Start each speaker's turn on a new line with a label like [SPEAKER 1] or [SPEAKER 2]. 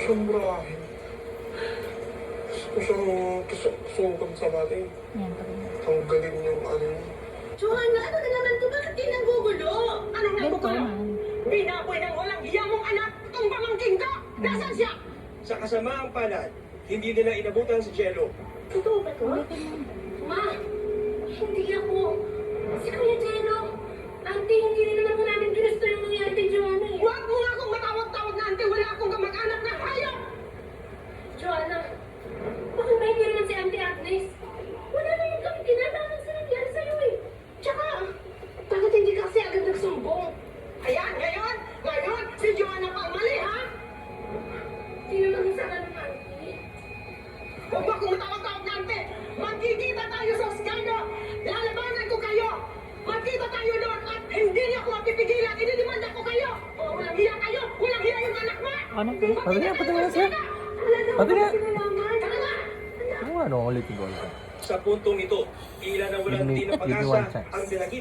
[SPEAKER 1] siyang murahin. Gusto ko siyang susukan sa natin.
[SPEAKER 2] Yan, pag
[SPEAKER 1] Tanggalin yung ano niya.
[SPEAKER 3] Joanna, ano na naman ito? Bakit kayo nanggugulo? Anong
[SPEAKER 2] ganito
[SPEAKER 3] nanggugulo?
[SPEAKER 2] naman.
[SPEAKER 3] Binaboy ng walang hiya mong anak, itong pamangking ko! Nasaan siya?
[SPEAKER 4] Sa kasamaang palad, hindi nila inabutan si Jello.
[SPEAKER 3] Totoo ba ito?
[SPEAKER 2] Ulitin mo.
[SPEAKER 3] Ma, hindi ako. Si Kuya Jello. Auntie, hindi rin naman po namin ginusto yung nangyari kay Joanna eh. Huwag mo nga akong matawag-tawag na auntie. Wala akong kamag-anak na hayop! Joanna, bakit ba hindi naman si Auntie Agnes? Wala naman kami kinalaman sa nangyari sa'yo eh. Tsaka, bakit hindi ka kasi agad nagsumbong? Ayan, ngayon, si Joanna pang mali, ha? Sino naman sa kanong auntie? Huwag mo akong matawag-tawag na auntie. Magkikita tayo sa Osgano. Lalabanan ko kayo. Magkita tayo doon at hindi niyo ako mapipigilan. Ididimanda ko kayo. O, walang hiya kayo. Walang hiya yung anak mo.
[SPEAKER 5] Ano po? Pati na, pati na, sir. Pati na. Ano ulit yung goal?
[SPEAKER 4] Sa puntong ito, ilan ang walang
[SPEAKER 5] Give me
[SPEAKER 4] di ng
[SPEAKER 5] one
[SPEAKER 4] pag-asa
[SPEAKER 5] chance.
[SPEAKER 4] ang pinakita